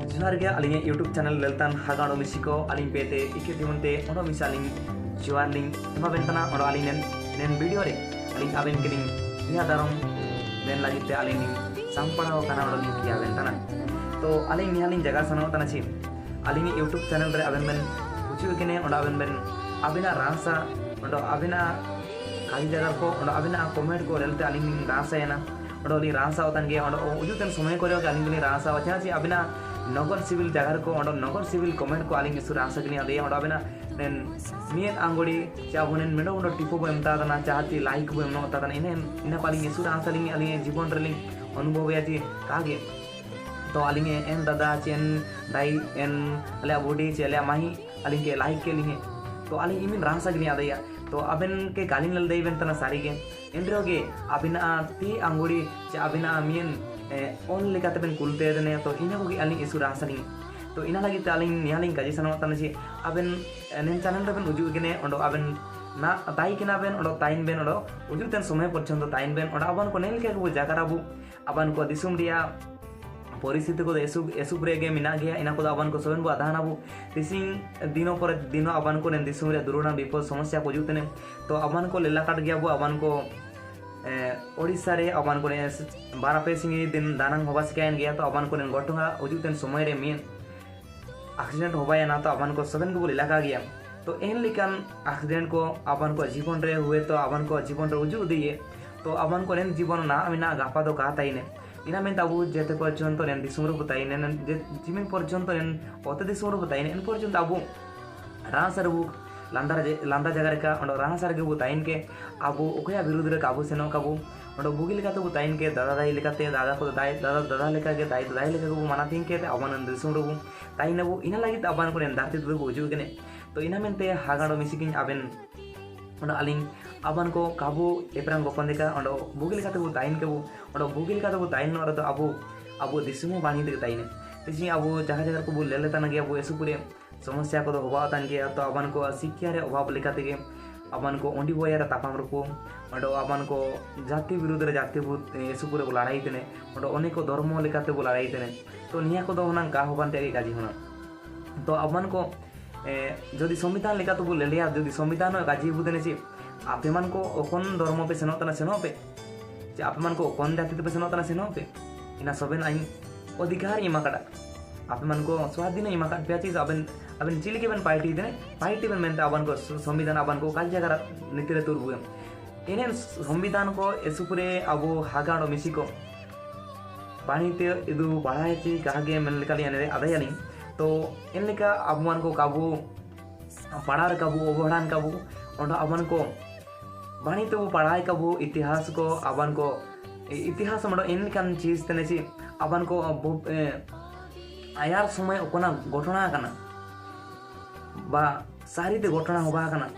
जोहार गे अलिंग YouTube channel ललतान हागाड़ो मिसिको अलिंग पेते इके दिमनते ओनो मिसा अलिंग जोहार लिंग एमा बेंतना ओनो अलिंग नेन वीडियो रे अलिंग आबेन केलिंग निया दारम देन लागिते अलिंग संपड़ाव काना ओनो लिंग किया बेंतना तो अलिंग निया लिंग जगह सनो तना छि अलिंग यूट्यूब चैनल रे आबेन बेन उचु केने ओनो आबेन बेन अबिना रासा ओनो अबिना खाली जगह को ओनो अबिना कमेंट को रेलते अलिंग रासा एना ओनो लिंग रासा होतन गे ओनो उजुतन समय करे अलिंग लिंग रासा वचा छि अबिना नगर सिविल जगह को ओंडो नगर सिविल कमेंट को आलिंग सुर आसकनी अदे ओंडो अबेना नेन मियन आंगोड़ी चाबुनेन मेडो ओंडो टिपो बो एमता दना चाहती लाइक बो एमनो ता दना इना पालिंग सुर आसलिंग आलिंग जीवन रलिंग अनुभव याची कागे तो आलिंग एन दादा चेन दाई एन अले बॉडी चेले माही आलिंग के लाइक के लिंगे तो आलिंग इमिन रासकनी अदया तो अबेन के गालिंग लल देई बेंतना सारी के एंड्रोगे अबिना ती आंगोड़ी चा अबिना मियन ऑन लेकाते बेन कुलते देने तो इना को अलिंग इसु रासलिंग तो इना लगी अलिंग नियालिंग काजी सनो तने छि अबेन नेन चैनल रे बेन उजु गेने ओंडो अबेन ना ताई केना बेन ओंडो ताइन बेन ओंडो उजु तेन समय पर्यंत ताइन बेन ओंडो अबन को नेल के को जागाराबु अबन को दिसुम रिया परिस्थिति को एसुब रेगे मिना गया इना को अबन को सोबेन बो आधानाबु तिसिंग दिनो पर दिनो अबन को नेन दिसुम रे दुरुना विपद समस्या को जुतने तो अबन को लेला काट गया बो अबन को ओडिशा रे अबन को बारा पे सिंगी दिन दानंग होबा सिकायन गया तो अबन को गटुंगा उजुतेन समय रे मेन एक्सीडेंट होबाय ना तो अबन को सबन को इलाका गया तो एन लिकन एक्सीडेंट को अबन को जीवन रे हुए तो अबन को जीवन रे उजु दिए तो अबन को नेन जीवन ना मिना गापा दो का ताइने इना मेन ताबु जेते पर्यंत नेन दिसुम रे बताइने नेन जिमिन पर्यंत नेन ओते दिसुम रे बताइने एन पर्यंत अबु रासरबु लांदा जगह रेका ओंडो राहासार के बुताइन के आबो ओखया विरुद्ध रे काबू सेनो काबू ओंडो बुगी लेकाते बुताइन के दादा दाई लेकाते दादा को दाई दादा लेका के दाई दाई लेका को मानातिन के अबन दिसुम रो ताइन बु इना लागि अबन को दारते दु बुजु केने तो इना मेनते हागाडो मिसिकिन आबेन ओंडो अलिंग अबन को काबू एप्राम गोपन देका ओंडो बुगी लेकाते बुताइन के ओंडो बुगी लेकाते बुताइन नो तो अबो दिसुम बाणी दे ताइन तिसी अबो जगह जगह को बुल लेले तना के अबो एसुपुरे समस्या को होबातन गया तो अबन को शिक्षा रे अभाव लेकाते के अबन को ओंडी बोयर तापाम रुको ओंडो अबन को जाति विरुद्ध रे जाति भूत एसुपुरे को लड़ाई तने ओंडो अनेक धर्म लेकाते को लड़ाई तने तो निया को दो हना का होबान तेरी काजी होना तो अबन को जदि संविधान लेकाते बोले लिया जदि संविधान काजी बुदने छि आपे मन को ओकन धर्म पे सेनो पे जे आपे मन को ओकन जाति पे सेनो पे इना सबेन आइन अधिकार इमा काटा आप मन को स्वाधीन इमा काट पेची अबन अबन चिली के बन पार्टी देने पार्टी बन मेंता अबन को संविधान अबन को काल जगह नीति रे तुरबु एने संविधान को एसुपुरे अबो हागाडो मिसिको पानीते इदु बढ़ाए छि कागे मन लेकाली अने अदयानी तो इन लेका अबन को काबू पढ़ार काबू ओबड़ान काबू ओंडा अबन को बाणीते वो पढ़ाई काबू इतिहास को अबन को इतिहास मडो इन कान चीज तने छि अबन को आयार समय ओकना घटना काना बा सारीते घटना होबा काना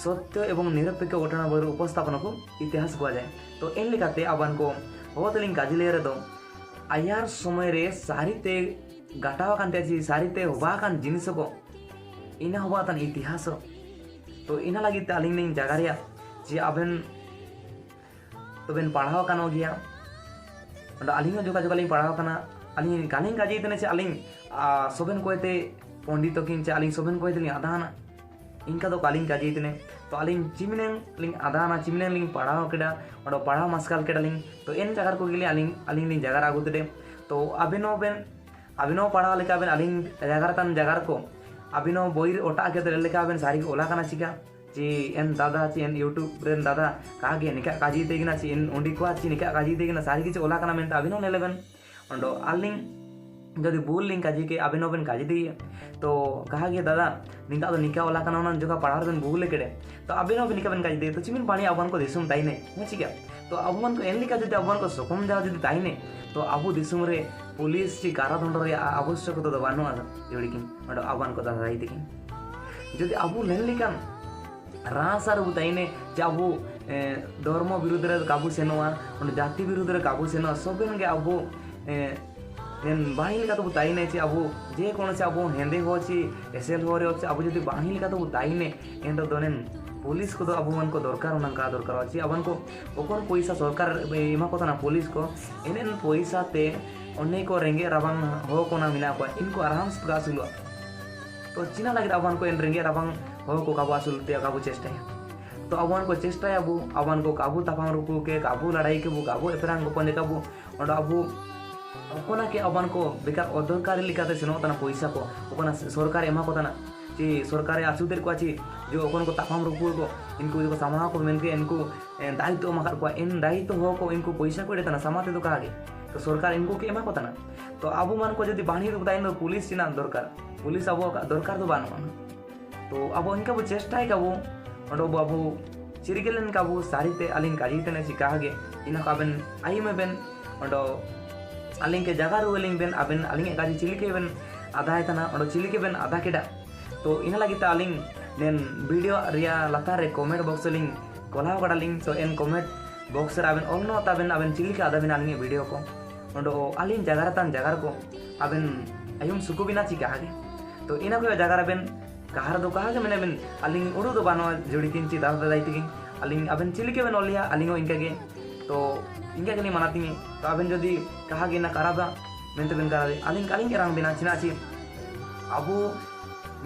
सत्य एवं निरपेक्ष घटना बर उपस्थापन को इतिहास को जाए तो इन लेकाते अबन को होतलिंग काजिले रे दो आयार समय रे सारीते घटावा कानते छि सारीते होबा कान जिनिस को इना होबा तन इतिहास तो इना लगी तालिंग लिंग जगारिया जे अबन तो बेन पढ़ाव कानो गया अलिंग जोगा जोगा लिंग पढ़ाव काना अलिंग गालिंग काजी तने से अलिंग सोबेन कोयते पंडित किन से अलिंग सोबेन कोयते लिंग आधाना इनका तो कालिंग काजी तने तो अलिंग चिमिनें लिंग आधाना चिमिनें लिंग पढ़ाव केडा और पढ़ाव मस्काल केडा लिंग तो इन जगह को गिले अलिंग लिंग जगह आगुते तो अभिनव पढ़ाव लेका बेन अलिंग जगह को अभिनव बोई ओटा के लेका बेन सारी ओला काना चिका ची एन दादा ची एन यूट्यूब रेन दादा कागे निका काजी तेगिना ची एन ओंडी को ची निका काजी तेगिना सारी किछ ओला काना मेन अभिनव लेलेबन ओंडो आलिंग जदि बुल लिंग काजी के अभिनव बेन काजी दी तो कहा गया दादा निका तो निका ओला काना ओना जोका पढ़ार बेन बुल केडे तो अभिनव बेन निका बेन काजी दे तो चिमिन पानी अबन को दिसुम ताइने मछि क्या तो अबन को एन लिका जदि अबन को सुकुम जा जदि ताइने तो अबु दिसुम रे पुलिस ची कारादंड रे आवश्यकता तो बानो जोड़िकिन ओंडो अबन को दादा दिकिन जदि अबु लेन लिकान रासार बुताइने जाबू धर्म विरुद्ध रे काबू सेनोआ जाति विरुद्ध रे काबू सेनो सबन के अबू बाहिल का तो बुताइने छि अबू जे कोन से अबू हेंदे हो छि एसएल हो रे हो अबू जदि बाहिल का तो बुताइने एन तो दोनेन पुलिस को तो अब मन को दरकार उनका दरकार अच्छी अब को ओकन पैसा सरकार एमा को ना पुलिस को एनेन पैसा ते उन्हीं को रेंगे राबांग हो को ना मिना को इनको आराम से आसुल तो चिना लगे आबान को रेंगे राबांग हो को काबू आसुलते काबू चेष्टा तो आबान को चेष्टा अबू आबान को काबू तापाम रुकू के काबू लड़ाई के बू काबू एपरांग गोपने काबू और अबू ओकोना के आबान को बेकार अदरकारी लिखाते सेनोतना पैसा को ओकोना सरकार एमा को तना ची सरकार आसुदेर को ची जो ओकोन को तापाम रुकू को इनको जो सामना को मेन के इनको दायित्व एमा को इन दायित्व हो को इनको पैसा को देता समाते तो कहा तो सरकार इनको के एमा को तना तो आबू मान को जदि बाणी बताइन पुलिस चिना दरकार पुलिस अब दरकार तो बानो तो अब इनका वो चेष्टा है काबू और बाबू चिरिगेलन काबू सारीते अलिंग काजीते चिकागे इन काबेन आई में बेन और अलिंग के जगह रुलिंग बेन अबेन अलिंग काजी चिलिके बेन आधा है तना और चिलिके बेन आधा केडा तो इन लगी अलिंग नेन वीडियो रिया लतार रे कमेंट बॉक्स लिंग कोला कडालिंग तो एन कमेंट बॉक्स रे अबेन ऑल नो ताबेन अबेन चिलिके आधा बेन अलिंग वीडियो को और अलिंग जगह तान जगह को अबेन आयुम सुको बिना चिकागे तो इन को जगह बेन कहार दो कहा के मैंने बेन अलिंग उड़ू दो बानो जुड़ी तीन ची दादा दाई तिगिंग अलिंग अबेन चिलिके बेन ओलिया अलिंग इनका के तो इनका के नहीं मनाती तो अबेन जदि कहा कि ना कराबा मेनते बेन करा अलिंग अलिंग एरांग बिना चिना ची अबू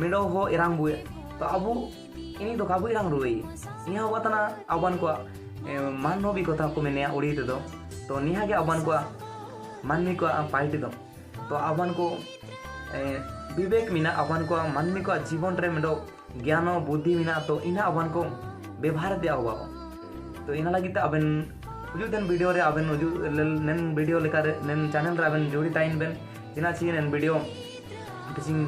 मिडो हो एरांग बुए तो अबू इनी तो काबू एरांग रुई यहाँ हुआ तना अबान को मान भी कथा को मैंने उड़ी दो तो निहा के अबान को मानवी को पाल्टी दो तो अबान को विवेक मिना अबान को मानवी को जीवन रे मिडो ज्ञान बुद्धि मिना तो इना अबान को व्यवहार दिया हुआ तो इना लगी अबेन उजू देन वीडियो रे अबेन उजू नेन वीडियो लेका नेन चैनल रे अबेन जोड़ी ताइन बेन चिना ची नेन वीडियो किसिंग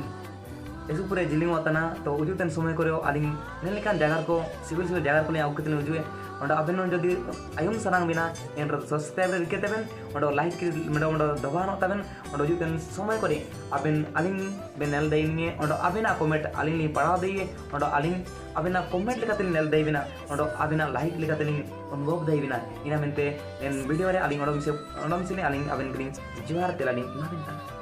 एसु पूरे जिलिंग होतना तो उजू तेन समय करे अलिंग नेन लेकान जगह को सिविल सिविल जगह को ले आउ कितने उजुए और अबेन जदि आयुम सनांग बिना एन सब्सक्राइब रे रिके तबेन और लाइक मेडो मेडो दबानो तबेन और उजू तेन समय करे अबेन अलिंग बेनल देइने और अबेना कमेंट अलिंग li पढ़ा देइए और अलिंग अबेना कमेंट लेकाते नेल देइ बिना और अबेना लाइक लेकाते लिंग अनुभव देइ बिना इना मेनते एन वीडियो रे अलिंग और विषय अलिंग अबेन क्लिंग जोहार तेलालिंग ना